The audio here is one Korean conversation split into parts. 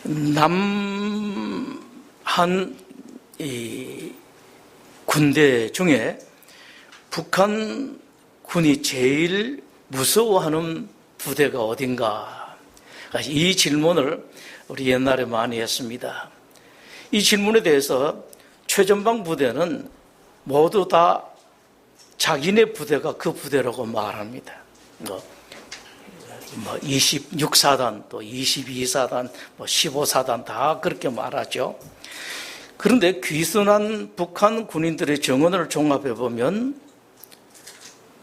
남한 군대 중에 북한 군이 제일 무서워하는 부대가 어딘가? 이 질문을 우리 옛날에 많이 했습니다. 이 질문에 대해서 최전방 부대는 모두 다 자기네 부대가 그 부대라고 말합니다. 26사단, 또 22사단, 15사단 다 그렇게 말하죠. 그런데 귀순한 북한 군인들의 증언을 종합해 보면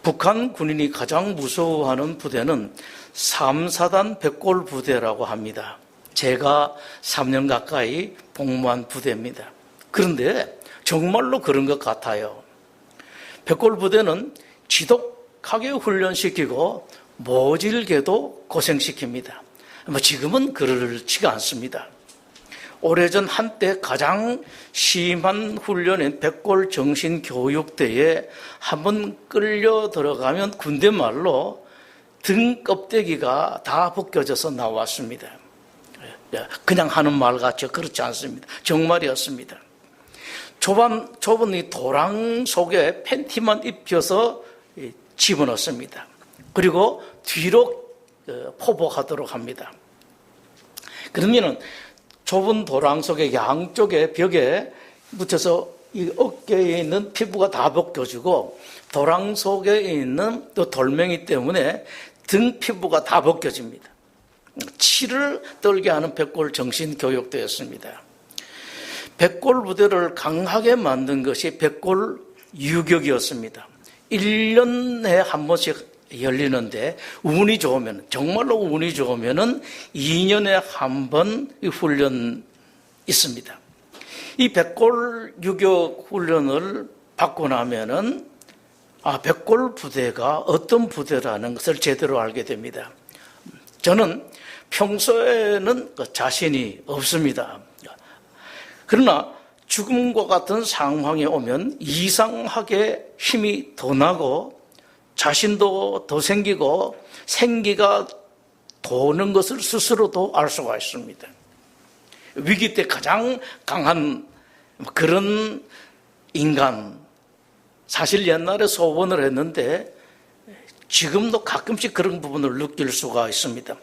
북한 군인이 가장 무서워하는 부대는 3사단 백골 부대라고 합니다. 제가 3년 가까이 복무한 부대입니다. 그런데 정말로 그런 것 같아요. 백골 부대는 지독하게 훈련시키고 모질게도 고생시킵니다. 지금은 그렇지가 않습니다. 오래전 한때 가장 심한 훈련인 백골 정신교육대에 한번 끌려 들어가면 군대 말로 등 껍데기가 다 벗겨져서 나왔습니다. 그냥 하는 말 같죠. 그렇지 않습니다. 정말이었습니다. 좁은 이 도랑 속에 팬티만 입혀서 집어넣습니다. 그리고 뒤로 포복하도록 합니다. 그러면은 좁은 도랑 속에 양쪽에 벽에 묻혀서 이 어깨에 있는 피부가 다 벗겨지고 도랑 속에 있는 또 돌멩이 때문에 등 피부가 다 벗겨집니다. 치를 떨게 하는 백골 정신교육대였습니다. 백골 부대를 강하게 만든 것이 백골 유격이었습니다. 1년에 한 번씩 열리는데 운이 좋으면, 정말로 운이 좋으면은 2년에 한 번 훈련 있습니다. 이 백골 유격 훈련을 받고 나면은 백골 부대가 어떤 부대라는 것을 제대로 알게 됩니다. 저는 평소에는 자신이 없습니다. 그러나 죽음과 같은 상황에 오면 이상하게 힘이 더 나고 자신도 더 생기고 생기가 도는 것을 스스로도 알 수가 있습니다. 위기 때 가장 강한 그런 인간, 사실 옛날에 소원을 했는데 지금도 가끔씩 그런 부분을 느낄 수가 있습니다.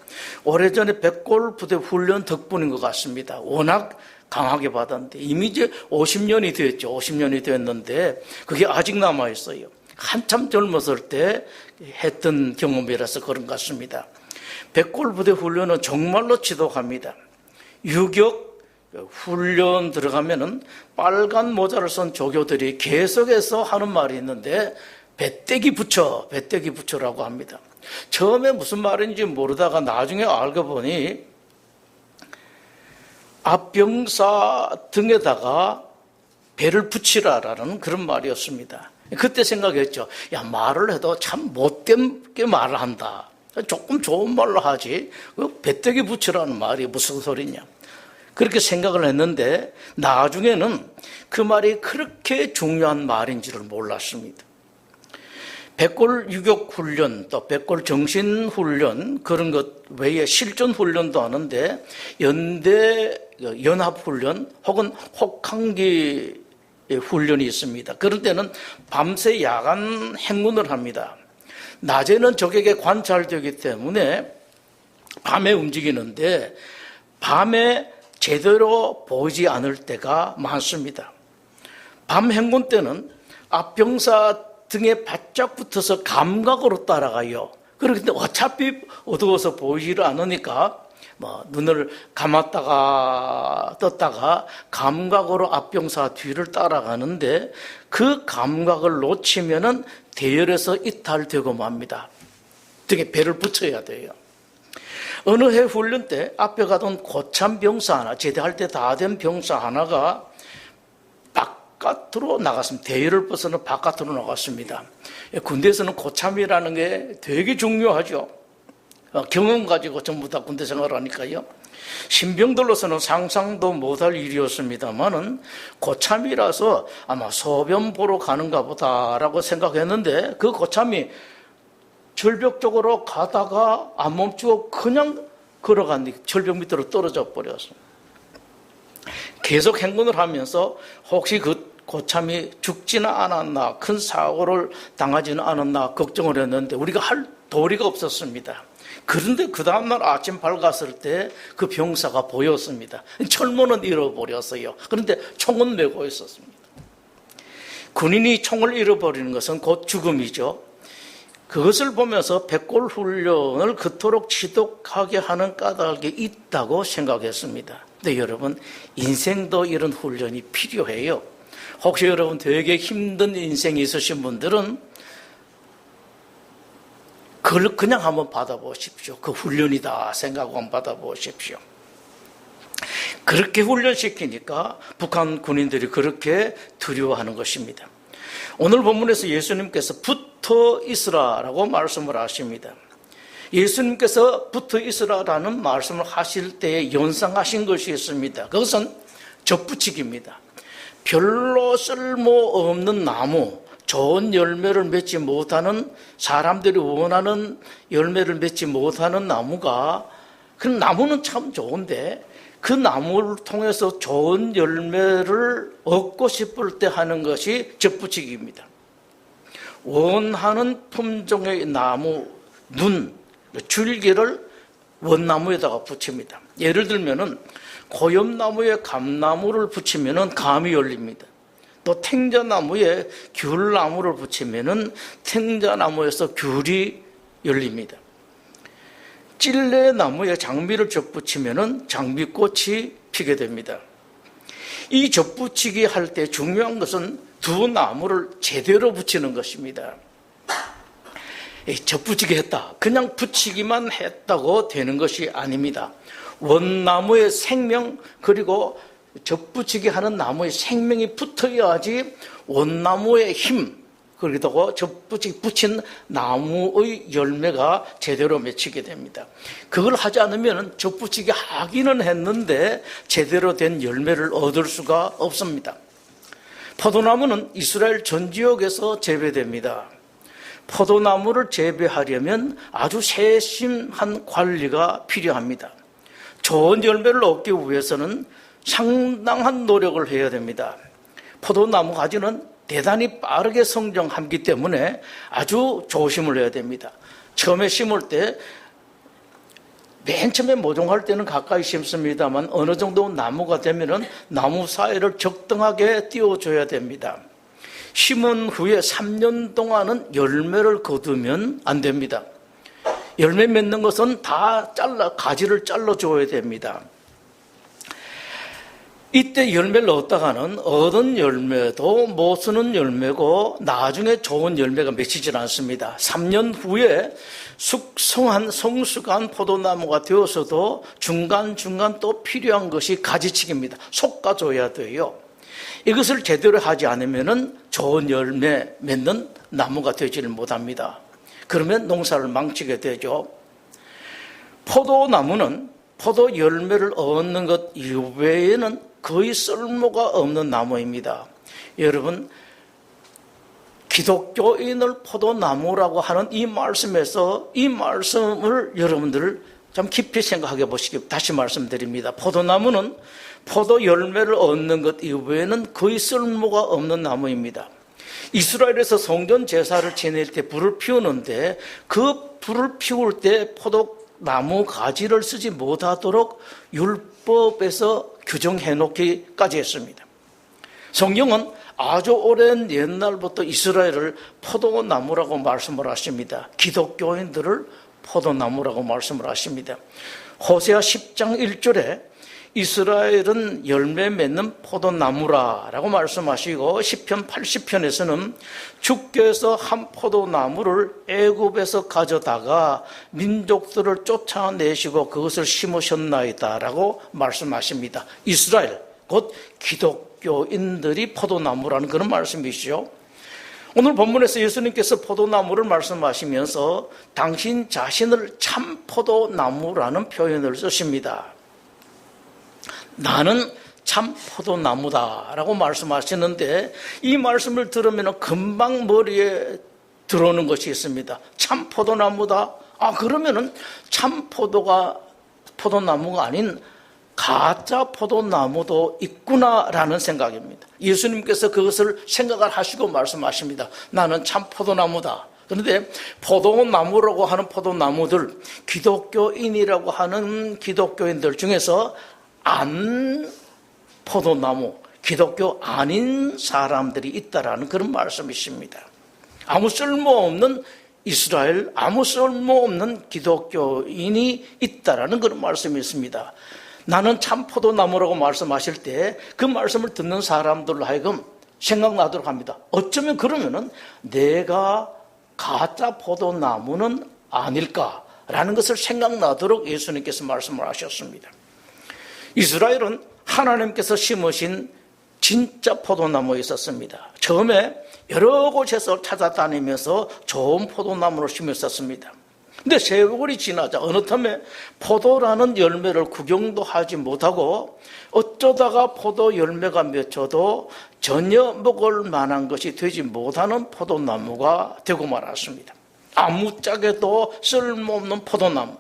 오래전에 백골 부대 훈련 덕분인 것 같습니다. 워낙 강하게 받았는데 이미 이제 50년이 됐죠. 50년이 됐는데 그게 아직 남아있어요. 한참 젊었을 때 했던 경험이라서 그런 것 같습니다. 백골 부대 훈련은 정말로 지독합니다. 유격 훈련 들어가면은 빨간 모자를 쓴 조교들이 계속해서 하는 말이 있는데 배때기 붙여라고 합니다. 처음에 무슨 말인지 모르다가 나중에 알고 보니 앞병사 등에다가 배를 붙이라라는 그런 말이었습니다. 그때 생각했죠. 말을 해도 참 못되게 말을 한다. 조금 좋은 말로 하지. 배때기 붙이라는 말이 무슨 소리냐. 그렇게 생각을 했는데 나중에는 그 말이 그렇게 중요한 말인지를 몰랐습니다. 백골 유격 훈련, 또 백골 정신 훈련 그런 것 외에 실전 훈련도 하는데 연대 연합 훈련 혹은 혹한기 훈련이 있습니다. 그런 때는 밤새 야간 행군을 합니다. 낮에는 적에게 관찰되기 때문에 밤에 움직이는데 밤에 제대로 보이지 않을 때가 많습니다. 밤 행군 때는 앞병사 등에 바짝 붙어서 감각으로 따라가요. 그런데 어차피 어두워서 보이지를 않으니까 눈을 감았다가 떴다가 감각으로 앞병사 뒤를 따라가는데 그 감각을 놓치면은 대열에서 이탈되고 맙니다. 등에 배를 붙여야 돼요. 어느 해 훈련 때 앞에 가던 고참 병사 하나, 제대할 때 다 된 병사 하나가 바깥으로 나갔습니다. 대열을 벗어나 바깥으로 나갔습니다. 군대에서는 고참이라는 게 되게 중요하죠. 경험 가지고 전부 다 군대 생활을 하니까요. 신병들로서는 상상도 못할 일이었습니다만은 고참이라서 아마 소변 보러 가는가 보다라고 생각했는데 그 고참이 절벽 쪽으로 가다가 안 멈추고 그냥 걸어갔는데 절벽 밑으로 떨어져 버렸습니다. 계속 행군을 하면서 혹시 그 고참이 죽지는 않았나, 큰 사고를 당하지는 않았나 걱정을 했는데 우리가 할 도리가 없었습니다. 그런데 그 다음날 아침 밝았을 때 그 병사가 보였습니다. 철문은 잃어버렸어요. 그런데 총은 메고 있었습니다. 군인이 총을 잃어버리는 것은 곧 죽음이죠. 그것을 보면서 백골 훈련을 그토록 지독하게 하는 까닭이 있다고 생각했습니다. 근데 여러분, 인생도 이런 훈련이 필요해요. 혹시 여러분 되게 힘든 인생이 있으신 분들은 그걸 그냥 한번 받아보십시오. 그 훈련이다 생각하고 한번 받아보십시오. 그렇게 훈련시키니까 북한 군인들이 그렇게 두려워하는 것입니다. 오늘 본문에서 예수님께서 붙어 있으라라고 말씀을 하십니다. 예수님께서 붙어 있으라라는 말씀을 하실 때에 연상하신 것이 있습니다. 그것은 접붙이기입니다. 별로 쓸모없는 나무, 좋은 열매를 맺지 못하는, 사람들이 원하는 열매를 맺지 못하는 나무가, 그 나무는 참 좋은데 그 나무를 통해서 좋은 열매를 얻고 싶을 때 하는 것이 접붙이기입니다. 원하는 품종의 나무, 줄기를 원나무에다가 붙입니다. 예를 들면은 고엽나무에 감나무를 붙이면은 감이 열립니다. 또 탱자나무에 귤나무를 붙이면은 탱자나무에서 귤이 열립니다. 찔레나무에 장미를 접붙이면은 장미꽃이 피게 됩니다. 이 접붙이기 할 때 중요한 것은 두 나무를 제대로 붙이는 것입니다. 접붙이기 했다, 그냥 붙이기만 했다고 되는 것이 아닙니다. 원나무의 생명, 그리고 접붙이기 하는 나무의 생명이 붙어야지 원나무의 힘, 그리고 붙인 나무의 열매가 제대로 맺히게 됩니다. 그걸 하지 않으면 접붙이기 하기는 했는데 제대로 된 열매를 얻을 수가 없습니다. 포도나무는 이스라엘 전 지역에서 재배됩니다. 포도나무를 재배하려면 아주 세심한 관리가 필요합니다. 좋은 열매를 얻기 위해서는 상당한 노력을 해야 됩니다. 포도나무 가지는 대단히 빠르게 성장하기 때문에 아주 조심을 해야 됩니다. 처음에 심을 때, 맨 처음에 모종할 때는 가까이 심습니다만 어느 정도 나무가 되면은 나무 사이를 적당하게 띄워줘야 됩니다. 심은 후에 3년 동안은 열매를 거두면 안 됩니다. 열매 맺는 것은 다 가지를 잘라줘야 됩니다. 이때 열매를 얻다가는 얻은 열매도 못 쓰는 열매고 나중에 좋은 열매가 맺히질 않습니다. 3년 후에 숙성한 성숙한 포도나무가 되어서도 중간중간 또 필요한 것이 가지치기입니다. 솎아줘야 돼요. 이것을 제대로 하지 않으면 좋은 열매 맺는 나무가 되지를 못합니다. 그러면 농사를 망치게 되죠. 포도나무는 포도 열매를 얻는 것 이외에는 거의 쓸모가 없는 나무입니다. 여러분, 기독교인을 포도나무라고 하는 이 말씀에서 이 말씀을 여러분들 좀 깊이 생각해 보시기 다시 말씀드립니다. 포도나무는 포도 열매를 얻는 것 이외에는 거의 쓸모가 없는 나무입니다. 이스라엘에서 성전 제사를 지낼 때 불을 피우는데 그 불을 피울 때 포도나무 가지를 쓰지 못하도록 율법에서 규정해 놓기까지 했습니다. 성경은 아주 오랜 옛날부터 이스라엘을 포도나무라고 말씀을 하십니다. 기독교인들을 포도나무라고 말씀을 하십니다. 호세아 10장 1절에 이스라엘은 열매 맺는 포도나무라라고 말씀하시고 시편 80편에서는 주께서 한 포도나무를 애굽에서 가져다가 민족들을 쫓아내시고 그것을 심으셨나이다라고 말씀하십니다. 이스라엘, 곧 기독교인들이 포도나무라는 그런 말씀이시죠. 오늘 본문에서 예수님께서 포도나무를 말씀하시면서 당신 자신을 참 포도나무라는 표현을 쓰십니다. 나는 참 포도나무다라고 말씀하시는데 이 말씀을 들으면 금방 머리에 들어오는 것이 있습니다. 참 포도나무다. 그러면은 참 포도나무가 아닌 가짜 포도나무도 있구나라는 생각입니다. 예수님께서 그것을 생각을 하시고 말씀하십니다. 나는 참 포도나무다. 그런데 포도나무라고 하는 포도나무들, 기독교인이라고 하는 기독교인들 중에서 안 포도나무, 기독교 아닌 사람들이 있다라는 그런 말씀이십니다. 아무 쓸모없는 이스라엘, 아무 쓸모없는 기독교인이 있다라는 그런 말씀이 있습니다. 나는 참 포도나무라고 말씀하실 때 그 말씀을 듣는 사람들로 하여금 생각나도록 합니다. 어쩌면 그러면은 내가 가짜 포도나무는 아닐까라는 것을 생각나도록 예수님께서 말씀을 하셨습니다. 이스라엘은 하나님께서 심으신 진짜 포도나무에 있었습니다. 처음에 여러 곳에서 찾아다니면서 좋은 포도나무를 심었었습니다. 근데 세월이 지나자 어느 틈에 포도라는 열매를 구경도 하지 못하고 어쩌다가 포도 열매가 맺혀도 전혀 먹을 만한 것이 되지 못하는 포도나무가 되고 말았습니다. 아무짝에도 쓸모없는 포도나무.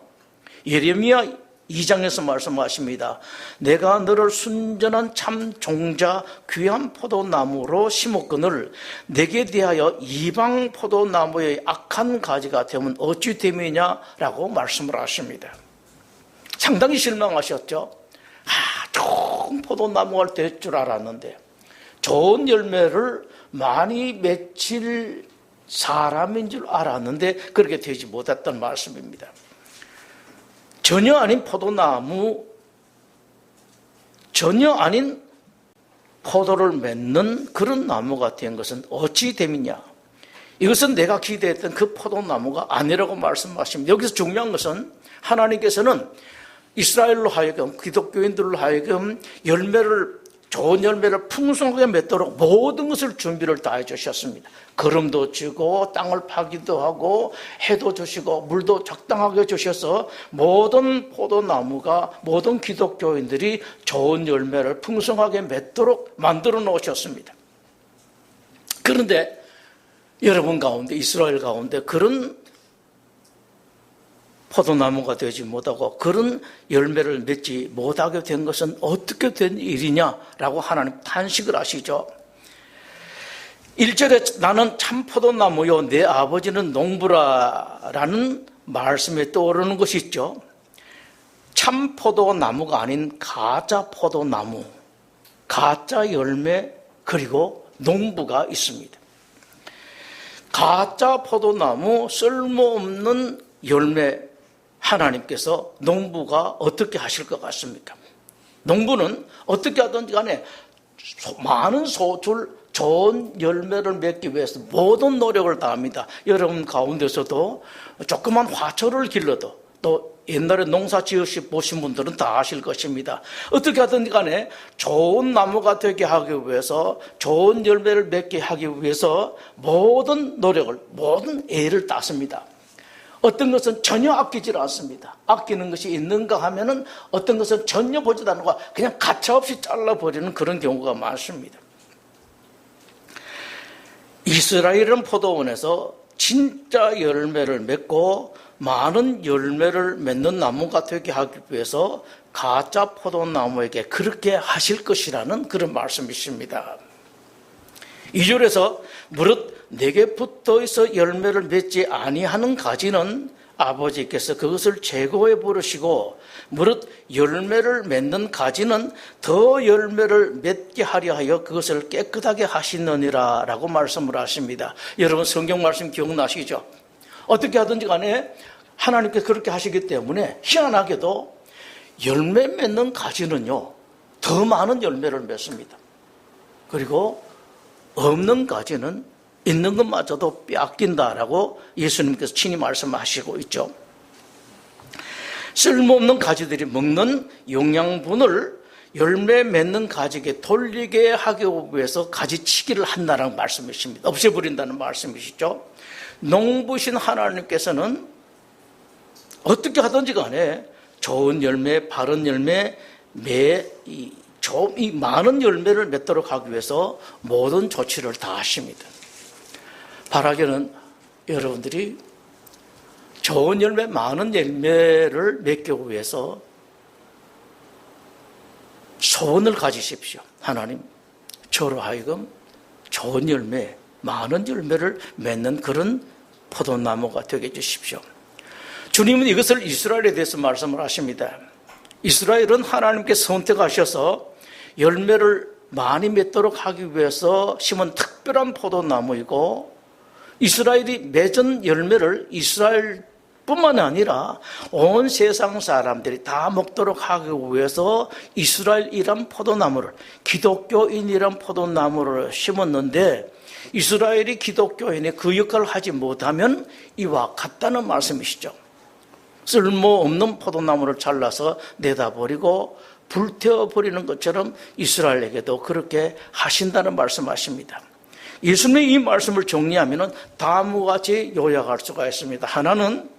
예레미야 2장에서 말씀하십니다. 내가 너를 순전한 참 종자 귀한 포도나무로 심었거늘 내게 대하여 이방 포도나무의 악한 가지가 되면 어찌 됨이냐라고 말씀을 하십니다. 상당히 실망하셨죠. 좋은 포도나무가 될 줄 알았는데 좋은 열매를 많이 맺힐 사람인 줄 알았는데 그렇게 되지 못했던 말씀입니다. 전혀 아닌 포도나무, 전혀 아닌 포도를 맺는 그런 나무가 된 것은 어찌 됨이냐. 이것은 내가 기대했던 그 포도나무가 아니라고 말씀하십니다. 여기서 중요한 것은 하나님께서는 이스라엘로 하여금, 기독교인들로 하여금 좋은 열매를 풍성하게 맺도록 모든 것을 준비를 다 해주셨습니다. 거름도 주고 땅을 파기도 하고 해도 주시고 물도 적당하게 주셔서 모든 포도나무가 모든 기독교인들이 좋은 열매를 풍성하게 맺도록 만들어 놓으셨습니다. 그런데 여러분 가운데, 이스라엘 가운데 그런 포도나무가 되지 못하고 그런 열매를 맺지 못하게 된 것은 어떻게 된 일이냐라고 하나님 탄식을 하시죠. 1절에 나는 참 포도나무요 내 아버지는 농부라라는 말씀에 떠오르는 것이 있죠. 참 포도나무가 아닌 가짜 포도나무, 가짜 열매 그리고 농부가 있습니다. 가짜 포도나무, 쓸모없는 열매, 하나님께서 농부가 어떻게 하실 것 같습니까? 농부는 어떻게 하든지 간에 많은 소출, 좋은 열매를 맺기 위해서 모든 노력을 다합니다. 여러분 가운데서도 조그만 화초를 길러도 또 옛날에 농사 지으시 보신 분들은 다 아실 것입니다. 어떻게 하든지 간에 좋은 나무가 되게 하기 위해서, 좋은 열매를 맺게 하기 위해서 모든 노력을, 모든 애를 따습니다. 어떤 것은 전혀 아끼질 않습니다. 아끼는 것이 있는가 하면은 어떤 것은 전혀 보지도 않고 그냥 가차없이 잘라버리는 그런 경우가 많습니다. 이스라엘은 포도원에서 진짜 열매를 맺고 많은 열매를 맺는 나무가 되게 하기 위해서 가짜 포도나무에게 그렇게 하실 것이라는 그런 말씀이십니다. 2절에서 무릇 내게 붙어있어 열매를 맺지 아니하는 가지는 아버지께서 그것을 제거해 버리시고 무릇 열매를 맺는 가지는 더 열매를 맺게 하려 하여 그것을 깨끗하게 하시느니라 라고 말씀을 하십니다. 여러분 성경 말씀 기억나시죠? 어떻게 하든지 간에 하나님께서 그렇게 하시기 때문에 희한하게도 열매 맺는 가지는요 더 많은 열매를 맺습니다. 그리고 없는 가지는 있는 것마저도 빼앗긴다라고 예수님께서 친히 말씀하시고 있죠. 쓸모없는 가지들이 먹는 영양분을 열매 맺는 가지에게 돌리게 하기 위해서 가지치기를 한다는 말씀이십니다. 없애버린다는 말씀이시죠. 농부신 하나님께서는 어떻게 하든지 간에 좋은 열매, 바른 열매, 이 많은 열매를 맺도록 하기 위해서 모든 조치를 다 하십니다. 바라기는 여러분들이 좋은 열매, 많은 열매를 맺기 위해서 소원을 가지십시오. 하나님, 저로 하여금 좋은 열매, 많은 열매를 맺는 그런 포도나무가 되게 해주십시오. 주님은 이것을 이스라엘에 대해서 말씀을 하십니다. 이스라엘은 하나님께 선택하셔서 열매를 많이 맺도록 하기 위해서 심은 특별한 포도나무이고, 이스라엘이 맺은 열매를 이스라엘뿐만 아니라 온 세상 사람들이 다 먹도록 하기 위해서 이스라엘이란 포도나무를, 기독교인이란 포도나무를 심었는데, 이스라엘이 기독교인의 그 역할을 하지 못하면 이와 같다는 말씀이시죠. 쓸모없는 포도나무를 잘라서 내다버리고 불태워버리는 것처럼 이스라엘에게도 그렇게 하신다는 말씀하십니다. 예수님의 이 말씀을 정리하면 다음과 같이 요약할 수가 있습니다. 하나는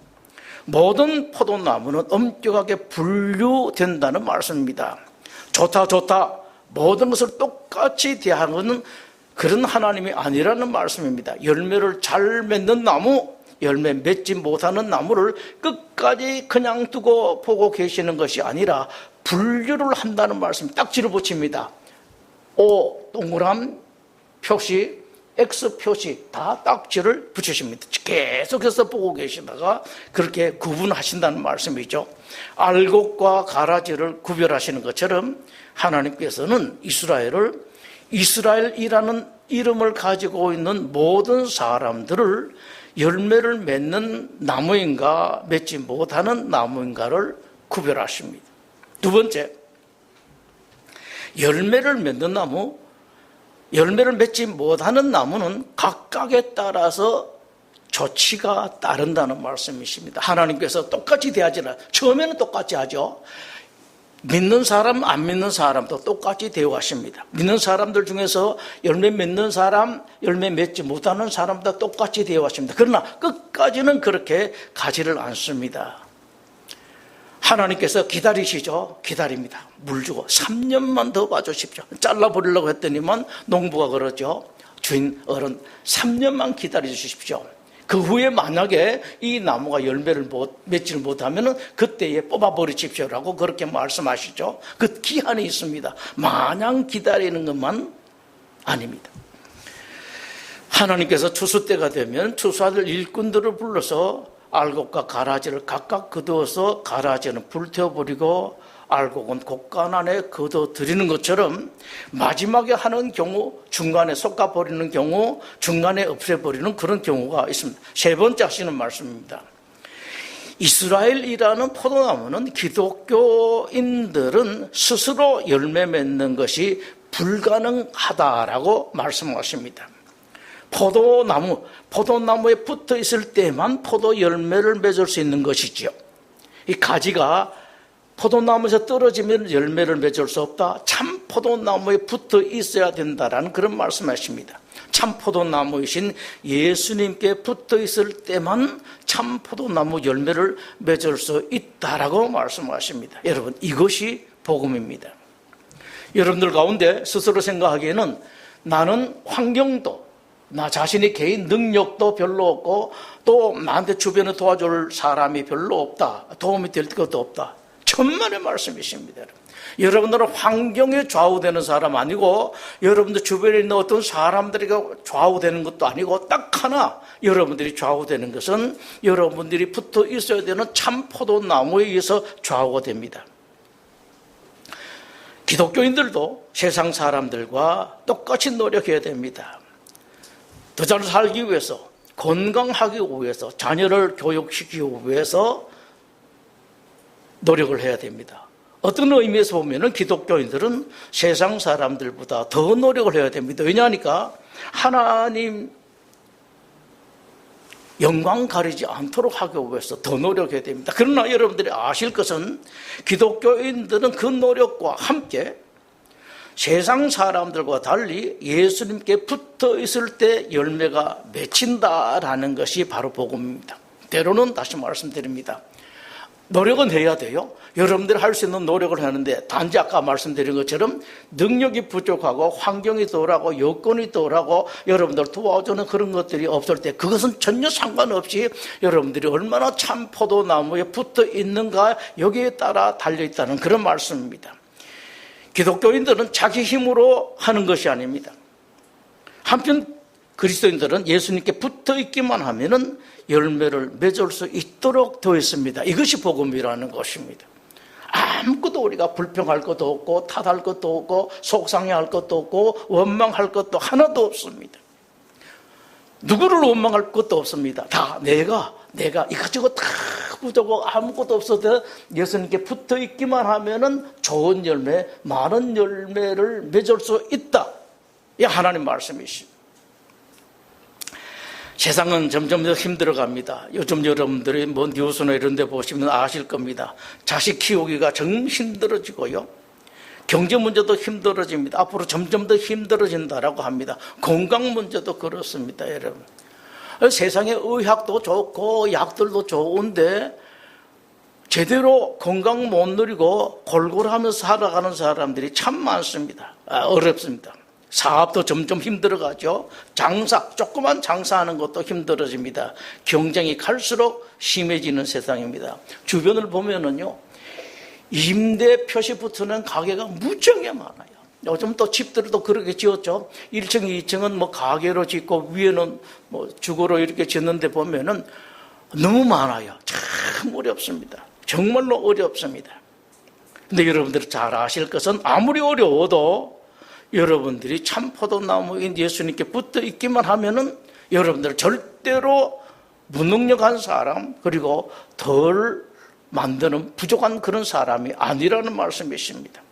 모든 포도나무는 엄격하게 분류된다는 말씀입니다. 좋다 모든 것을 똑같이 대하는 그런 하나님이 아니라는 말씀입니다. 열매를 잘 맺는 나무, 열매 맺지 못하는 나무를 끝까지 그냥 두고 보고 계시는 것이 아니라 분류를 한다는 말씀, 딱지를 붙입니다. O 동그란 표시, X 표시 다 딱지를 붙이십니다. 계속해서 보고 계시다가 그렇게 구분하신다는 말씀이죠. 알곡과 가라지를 구별하시는 것처럼 하나님께서는 이스라엘이라는 이름을 가지고 있는 모든 사람들을 열매를 맺는 나무인가 맺지 못하는 나무인가를 구별하십니다. 두 번째, 열매를 맺는 나무, 열매를 맺지 못하는 나무는 각각에 따라서 조치가 따른다는 말씀이십니다. 하나님께서 똑같이 대하지 않아요. 처음에는 똑같이 하죠. 믿는 사람, 안 믿는 사람도 똑같이 대우하십니다. 믿는 사람들 중에서 열매 맺는 사람, 열매 맺지 못하는 사람도 똑같이 대우하십니다. 그러나 끝까지는 그렇게 가지를 않습니다. 하나님께서 기다리시죠. 기다립니다. 물 주고 3년만 더 봐주십시오. 잘라버리려고 했더니만 농부가 그러죠. 주인 어른 3년만 기다려 주십시오. 그 후에 만약에 이 나무가 열매를 맺지를 못하면 그때에 뽑아버리십시오라고 그렇게 말씀하시죠. 그 기한이 있습니다. 마냥 기다리는 것만 아닙니다. 하나님께서 추수 때가 되면 추수하들 일꾼들을 불러서 알곡과 가라지를 각각 거두어서 가라지는 불태워버리고 알곡은 곡간 안에 거둬들이는 것처럼 마지막에 하는 경우, 중간에 솎아버리는 경우, 중간에 없애버리는 그런 경우가 있습니다. 세 번째 하시는 말씀입니다. 이스라엘이라는 포도나무는 기독교인들은 스스로 열매 맺는 것이 불가능하다라고 말씀하십니다. 포도나무에 붙어 있을 때만 포도 열매를 맺을 수 있는 것이지요. 이 가지가 포도나무에서 떨어지면 열매를 맺을 수 없다. 참 포도나무에 붙어 있어야 된다라는 그런 말씀하십니다. 참 포도나무이신 예수님께 붙어 있을 때만 참 포도나무 열매를 맺을 수 있다라고 말씀하십니다. 여러분, 이것이 복음입니다. 여러분들 가운데 스스로 생각하기에는 나는 환경도 나 자신의 개인 능력도 별로 없고 또 나한테 주변에 도와줄 사람이 별로 없다. 도움이 될 것도 없다. 천만의 말씀이십니다. 여러분들은 환경에 좌우되는 사람 아니고 여러분들 주변에 있는 어떤 사람들에게 좌우되는 것도 아니고 딱 하나 여러분들이 좌우되는 것은 여러분들이 붙어 있어야 되는 참 포도나무에 의해서 좌우가 됩니다. 기독교인들도 세상 사람들과 똑같이 노력해야 됩니다. 더 잘 살기 위해서, 건강하기 위해서, 자녀를 교육시키기 위해서 노력을 해야 됩니다. 어떤 의미에서 보면 기독교인들은 세상 사람들보다 더 노력을 해야 됩니다. 왜냐하니까 하나님 영광 가리지 않도록 하기 위해서 더 노력해야 됩니다. 그러나 여러분들이 아실 것은 기독교인들은 그 노력과 함께 세상 사람들과 달리 예수님께 붙어 있을 때 열매가 맺힌다라는 것이 바로 복음입니다. 때로는 다시 말씀드립니다. 노력은 해야 돼요. 여러분들이 할 수 있는 노력을 하는데 단지 아까 말씀드린 것처럼 능력이 부족하고 환경이 덜하고 여건이 덜하고 여러분들 도와주는 그런 것들이 없을 때 그것은 전혀 상관없이 여러분들이 얼마나 참 포도나무에 붙어 있는가 여기에 따라 달려있다는 그런 말씀입니다. 기독교인들은 자기 힘으로 하는 것이 아닙니다. 한편 그리스도인들은 예수님께 붙어 있기만 하면은 열매를 맺을 수 있도록 되어 있습니다. 이것이 복음이라는 것입니다. 아무것도 우리가 불평할 것도 없고 탓할 것도 없고 속상해할 것도 없고 원망할 것도 하나도 없습니다. 누구를 원망할 것도 없습니다. 다 내가 이것저것 다 부족하고 아무것도 없어도 예수님께 붙어 있기만 하면은 좋은 열매, 많은 열매를 맺을 수 있다. 이 하나님 말씀이십니다. 세상은 점점 더 힘들어갑니다. 요즘 여러분들이 뭐 뉴스나 이런 데 보시면 아실 겁니다. 자식 키우기가 정 힘들어지고요. 경제 문제도 힘들어집니다. 앞으로 점점 더 힘들어진다라고 합니다. 건강 문제도 그렇습니다, 여러분. 세상에 의학도 좋고 약들도 좋은데 제대로 건강 못 누리고 골골하면서 살아가는 사람들이 참 많습니다. 어렵습니다. 사업도 점점 힘들어가죠. 조그만 장사하는 것도 힘들어집니다. 경쟁이 갈수록 심해지는 세상입니다. 주변을 보면은요, 임대 표시 붙는 가게가 무지하게 많아요. 요즘 또 집들도 그렇게 지었죠. 1층, 2층은 뭐 가게로 짓고 위에는 뭐 주거로 이렇게 짓는데 보면은 너무 많아요. 참 어렵습니다. 정말로 어렵습니다. 근데 여러분들이 잘 아실 것은 아무리 어려워도 여러분들이 참 포도나무인 예수님께 붙어 있기만 하면은 여러분들 절대로 무능력한 사람, 그리고 덜 만드는 부족한 그런 사람이 아니라는 말씀이십니다.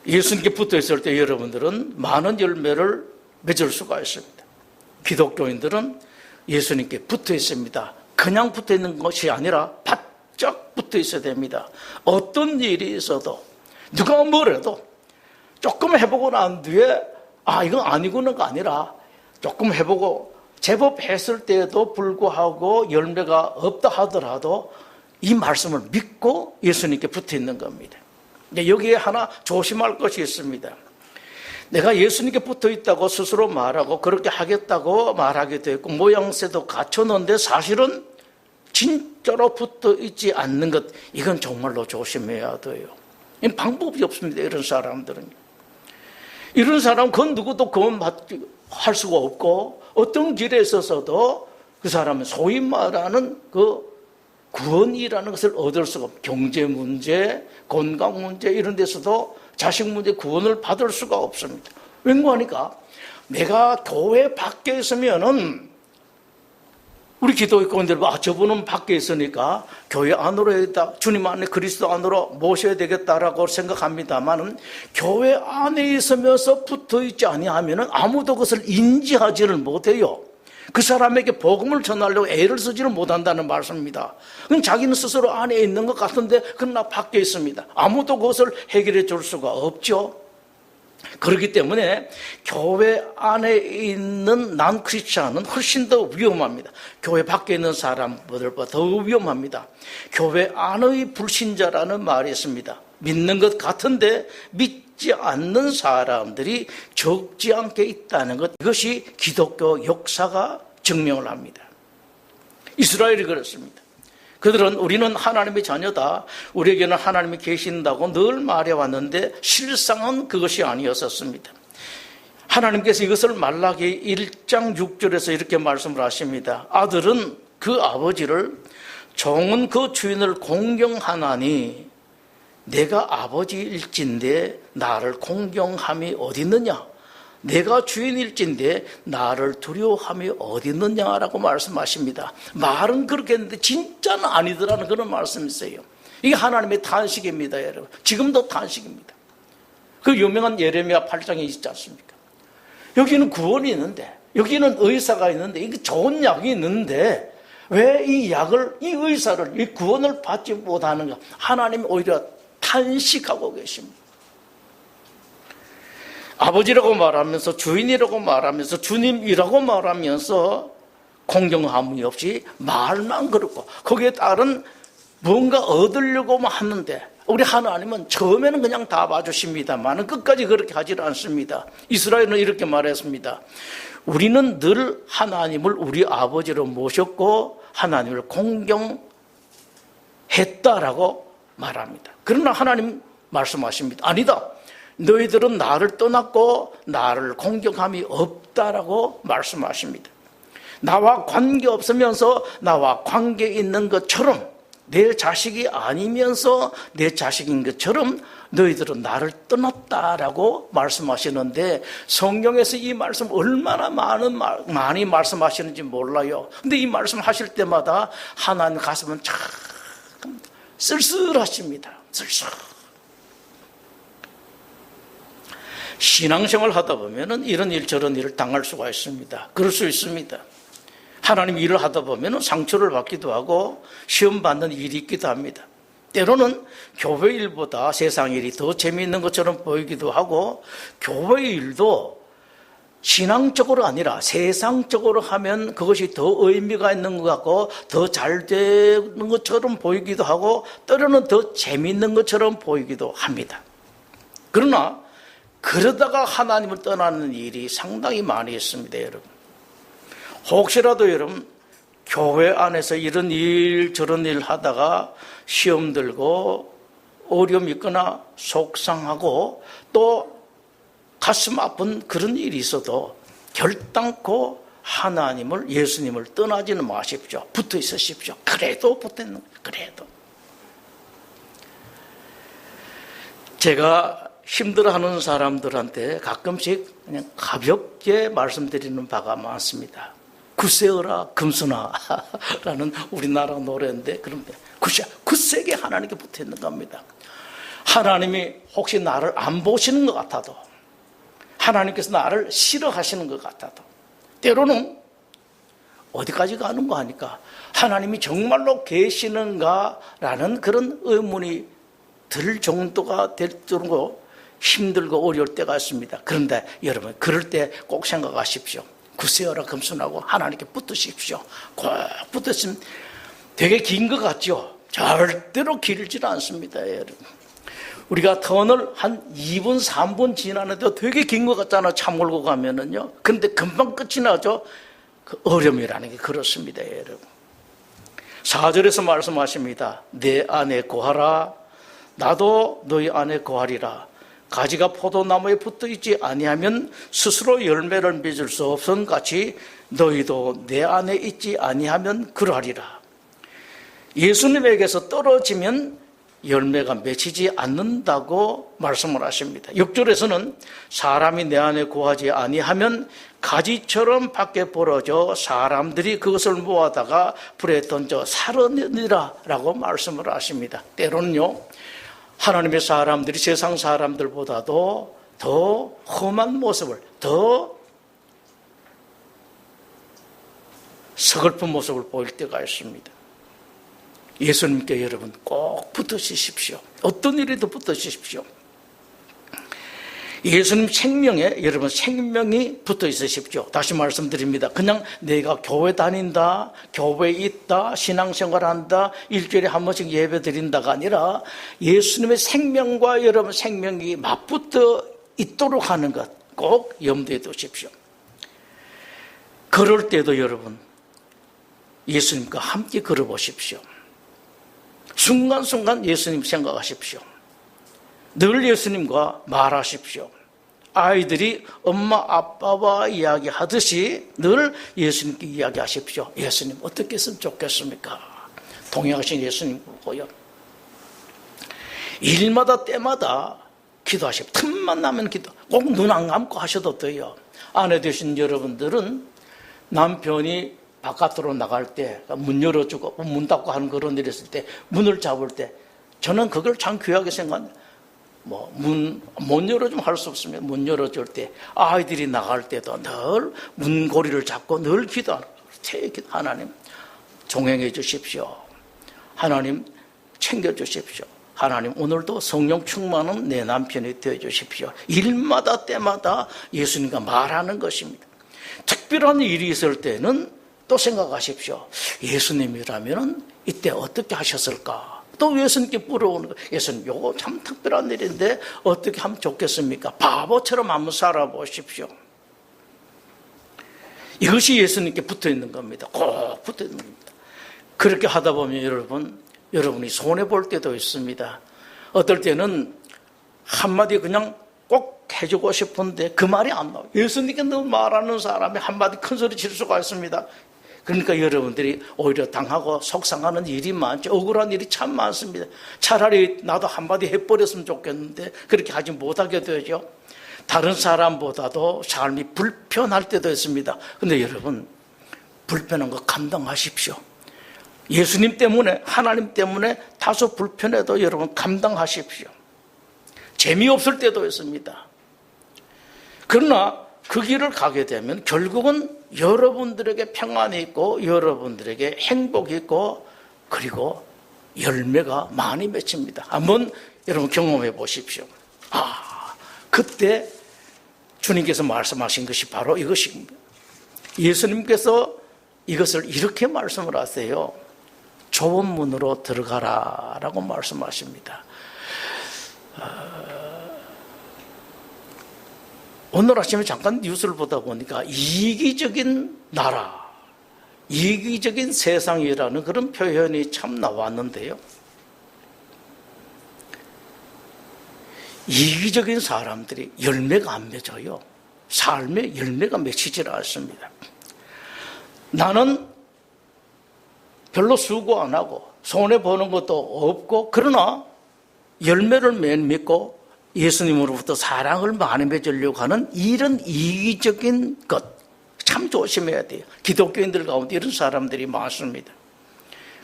예수님께 붙어 있을 때 여러분들은 많은 열매를 맺을 수가 있습니다. 기독교인들은 예수님께 붙어 있습니다. 그냥 붙어 있는 것이 아니라 바짝 붙어 있어야 됩니다. 어떤 일이 있어도 누가 뭐래도 조금 해보고 난 뒤에 이건 아니구나가 아니라 조금 해보고 제법 했을 때에도 불구하고 열매가 없다 하더라도 이 말씀을 믿고 예수님께 붙어 있는 겁니다. 여기에 하나 조심할 것이 있습니다. 내가 예수님께 붙어 있다고 스스로 말하고 그렇게 하겠다고 말하게 되고 모양새도 갖춰놓는데 사실은 진짜로 붙어 있지 않는 것, 이건 정말로 조심해야 돼요. 방법이 없습니다. 이런 사람들은. 이런 사람은 그 누구도 구원할 수가 없고 어떤 길에 있어서도 그 사람은 소위 말하는 그 구원이라는 것을 얻을 수가 없고, 경제 문제, 건강 문제 이런 데서도 자식 문제 구원을 받을 수가 없습니다. 왠고하니까 내가 교회 밖에 있으면은 우리 기독교인들 저분은 밖에 있으니까 교회 안으로 해야겠다, 주님 안에 그리스도 안으로 모셔야 되겠다라고 생각합니다만은 교회 안에 있으면서 붙어 있지 아니하면은 아무도 그것을 인지하지를 못해요. 그 사람에게 복음을 전하려고 애를 쓰지를 못한다는 말씀입니다. 그럼 자기는 스스로 안에 있는 것 같은데 그러나 밖에 있습니다. 아무도 그것을 해결해 줄 수가 없죠. 그렇기 때문에 교회 안에 있는 난 크리스찬은 훨씬 더 위험합니다. 교회 밖에 있는 사람들보다 더 위험합니다. 교회 안의 불신자라는 말이 있습니다. 믿는 것 같은데 믿지 않는 사람들이 적지 않게 있다는 것, 이것이 기독교 역사가 증명을 합니다. 이스라엘이 그렇습니다. 그들은 우리는 하나님의 자녀다, 우리에게는 하나님이 계신다고 늘 말해왔는데 실상은 그것이 아니었었습니다. 하나님께서 이것을 말라기 1장 6절에서 이렇게 말씀을 하십니다. 아들은 그 아버지를, 종은 그 주인을 공경하나니 내가 아버지일진데 나를 공경함이 어디 있느냐? 내가 주인일진데 나를 두려워함이 어디 있느냐라고 말씀하십니다. 말은 그렇게 했는데 진짜는 아니더라는 그런 말씀이세요. 이게 하나님의 탄식입니다, 여러분. 지금도 탄식입니다. 그 유명한 예레미야 8장에 있지 않습니까? 여기는 구원이 있는데, 여기는 의사가 있는데, 이게 좋은 약이 있는데 왜 이 약을, 이 의사를, 이 구원을 받지 못하는가? 하나님이 오히려 탄식하고 계십니다. 아버지라고 말하면서, 주인이라고 말하면서, 주님이라고 말하면서 공경함이 없이 말만 그렇고 거기에 따른 뭔가 얻으려고만 하는데, 우리 하나님은 처음에는 그냥 다 봐주십니다만 끝까지 그렇게 하지 않습니다. 이스라엘은 이렇게 말했습니다. 우리는 늘 하나님을 우리 아버지로 모셨고 하나님을 공경했다라고 말합니다. 그러나 하나님 말씀하십니다. 아니다. 너희들은 나를 떠났고 나를 공경함이 없다라고 말씀하십니다. 나와 관계 없으면서 나와 관계 있는 것처럼, 내 자식이 아니면서 내 자식인 것처럼 너희들은 나를 떠났다라고 말씀하시는데, 성경에서 이 말씀 얼마나 많이 말씀하시는지 몰라요. 근데 이 말씀 하실 때마다 하나님 가슴은 참 쓸쓸하십니다. 쓸쓸. 신앙생활 하다 보면은 이런 일 저런 일을 당할 수가 있습니다. 그럴 수 있습니다. 하나님 일을 하다 보면 상처를 받기도 하고 시험 받는 일이 있기도 합니다. 때로는 교회 일보다 세상 일이 더 재미있는 것처럼 보이기도 하고, 교회 일도 신앙적으로 아니라 세상적으로 하면 그것이 더 의미가 있는 것 같고 더 잘 되는 것처럼 보이기도 하고, 때로는 더 재미있는 것처럼 보이기도 합니다. 그러나 그러다가 하나님을 떠나는 일이 상당히 많이 있습니다, 여러분. 혹시라도 여러분 교회 안에서 이런 일 저런 일 하다가 시험 들고 어려움 있거나 속상하고 또 가슴 아픈 그런 일이 있어도 결단코 하나님을, 예수님을 떠나지는 마십시오. 붙어 있으십시오. 그래도 붙어 있는 거예요. 그래도. 제가 힘들어하는 사람들한테 가끔씩 그냥 가볍게 말씀드리는 바가 많습니다. 굳세어라 금수나 라는 우리나라 노래인데, 그런데 굳세게 하나님께 붙어 있는 겁니다. 하나님이 혹시 나를 안 보시는 것 같아도, 하나님께서 나를 싫어하시는 것 같아도, 때로는 어디까지 가는 거 하니까 하나님이 정말로 계시는가라는 그런 의문이 들 정도가 될 정도로 힘들고 어려울 때가 있습니다. 그런데 여러분, 그럴 때 꼭 생각하십시오. 굳세어라 금순하고 하나님께 붙으십시오. 꼭 붙으시면 되게 긴 것 같죠? 절대로 길지는 않습니다, 여러분. 우리가 터널 한 2분, 3분 지나는데도 되게 긴 것 같잖아, 차 몰고 가면은요. 그런데 금방 끝이 나죠? 그 어려움이라는 게 그렇습니다, 여러분. 4절에서 말씀하십니다. 내 안에 거하라. 나도 너희 안에 거하리라. 가지가 포도나무에 붙어있지 아니하면 스스로 열매를 맺을 수 없음 같이 너희도 내 안에 있지 아니하면 그러하리라. 예수님에게서 떨어지면 열매가 맺히지 않는다고 말씀을 하십니다. 6절에서는 사람이 내 안에 거하지 아니하면 가지처럼 밖에 벌어져 사람들이 그것을 모아다가 불에 던져 살아내리라 라고 말씀을 하십니다. 때로는요, 하나님의 사람들이 세상 사람들보다도 더 험한 모습을, 더 서글픈 모습을 보일 때가 있습니다. 예수님께 여러분 꼭 붙으십시오. 어떤 일에도 붙으십시오. 예수님 생명에 여러분 생명이 붙어 있으십시오. 다시 말씀드립니다. 그냥 내가 교회 다닌다, 교회에 있다, 신앙생활한다, 일주일에 한 번씩 예배 드린다가 아니라 예수님의 생명과 여러분 생명이 맞붙어 있도록 하는 것 꼭 염두에 두십시오. 걸을 때도 여러분 예수님과 함께 걸어보십시오. 순간순간 예수님 생각하십시오. 늘 예수님과 말하십시오. 아이들이 엄마 아빠와 이야기하듯이 늘 예수님께 이야기하십시오. 예수님 어떻게 했으면 좋겠습니까? 동행하신 예수님 보고요. 일마다 때마다 기도하십시오. 틈만 나면 기도. 꼭 눈 안 감고 하셔도 돼요. 아내 되신 여러분들은 남편이 바깥으로 나갈 때 문 열어주고 문 닫고 하는 그런 일이 있을 때 문을 잡을 때 저는 그걸 참 귀하게 생각합니다. 못 열어주면 할 수 없으면 문 열어줄 때 아이들이 나갈 때도 늘 문고리를 잡고 늘 기도하는 거예요. 하나님 종행해 주십시오. 하나님 챙겨 주십시오. 하나님 오늘도 성령 충만한 내 남편이 되어 주십시오. 일마다 때마다 예수님과 말하는 것입니다. 특별한 일이 있을 때는 또 생각하십시오. 예수님이라면 이때 어떻게 하셨을까? 또 예수님께 물어보는 거예요. 예수님, 요거 참 특별한 일인데 어떻게 하면 좋겠습니까? 바보처럼 한번 살아보십시오. 이것이 예수님께 붙어 있는 겁니다. 꼭 붙어 있는 겁니다. 그렇게 하다 보면 여러분이 손해 볼 때도 있습니다. 어떨 때는 한마디 그냥 꼭 해주고 싶은데 그 말이 안 나와요. 예수님께 너 말하는 사람이 한마디 큰 소리 칠 수가 있습니다. 그러니까 여러분들이 오히려 당하고 속상하는 일이 많죠. 억울한 일이 참 많습니다. 차라리 나도 한마디 해버렸으면 좋겠는데 그렇게 하지 못하게 되죠. 다른 사람보다도 삶이 불편할 때도 있습니다. 그런데 여러분, 불편한 거 감당하십시오. 예수님 때문에, 하나님 때문에 다소 불편해도 여러분 감당하십시오. 재미없을 때도 있습니다. 그러나 그 길을 가게 되면 결국은 여러분들에게 평안이 있고 여러분들에게 행복이 있고 그리고 열매가 많이 맺힙니다. 한번 여러분 경험해 보십시오. 그때 주님께서 말씀하신 것이 바로 이것입니다. 예수님께서 이것을 이렇게 말씀을 하세요. 좁은 문으로 들어가라 라고 말씀하십니다. 오늘 아침에 잠깐 뉴스를 보다 보니까 이기적인 나라, 이기적인 세상이라는 그런 표현이 참 나왔는데요. 이기적인 사람들이 열매가 안 맺어요. 삶에 열매가 맺히질 않습니다. 나는 별로 수고 안 하고 손해보는 것도 없고 그러나 열매를 맺고 예수님으로부터 사랑을 많이 맺으려고 하는 이런 이기적인 것 참 조심해야 돼요. 기독교인들 가운데 이런 사람들이 많습니다.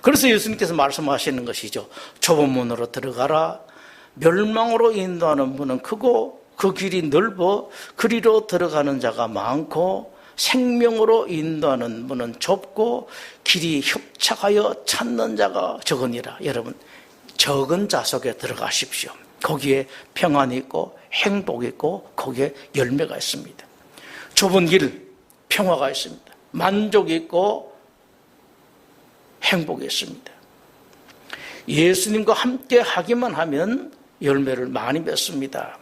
그래서 예수님께서 말씀하시는 것이죠. 좁은 문으로 들어가라. 멸망으로 인도하는 문은 크고 그 길이 넓어 그리로 들어가는 자가 많고 생명으로 인도하는 문은 좁고 길이 협착하여 찾는 자가 적으니라. 여러분, 적은 자 속에 들어가십시오. 거기에 평안이 있고 행복이 있고 거기에 열매가 있습니다. 좁은 길, 평화가 있습니다. 만족이 있고 행복이 있습니다. 예수님과 함께 하기만 하면 열매를 많이 맺습니다.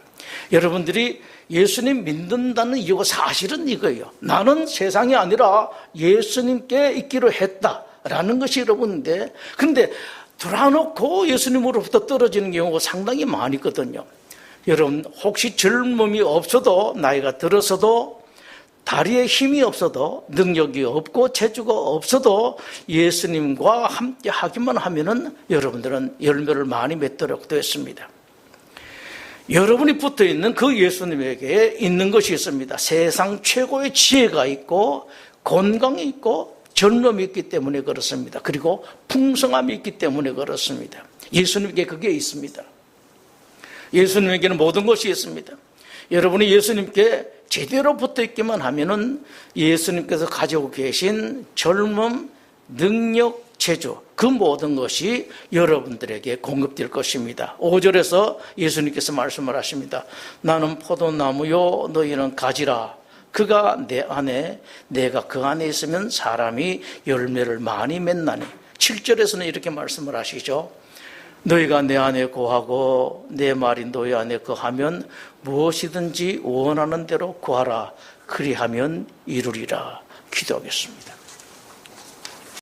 여러분들이 예수님 믿는다는 이유가 사실은 이거예요. 나는 세상이 아니라 예수님께 있기로 했다라는 것이 여러분인데, 근데 돌아놓고 예수님으로부터 떨어지는 경우가 상당히 많이 있거든요. 여러분, 혹시 젊음이 없어도, 나이가 들어서도, 다리에 힘이 없어도, 능력이 없고 재주가 없어도 예수님과 함께 하기만 하면은 여러분들은 열매를 많이 맺도록 되었습니다. 여러분이 붙어 있는 그 예수님에게 있는 것이 있습니다. 세상 최고의 지혜가 있고 건강이 있고 젊음이 있기 때문에 그렇습니다. 그리고 풍성함이 있기 때문에 그렇습니다. 예수님께 그게 있습니다. 예수님에게는 모든 것이 있습니다. 여러분이 예수님께 제대로 붙어 있기만 하면은 예수님께서 가지고 계신 젊음, 능력, 재주, 그 모든 것이 여러분들에게 공급될 것입니다. 5절에서 예수님께서 말씀을 하십니다. 나는 포도나무요 너희는 가지라. 그가 내 안에 내가 그 안에 있으면 사람이 열매를 많이 맺나니. 7절에서는 이렇게 말씀을 하시죠. 너희가 내 안에 거하고 내 말이 너희 안에 거하면 무엇이든지 원하는 대로 구하라. 그리하면 이루리라. 기도하겠습니다.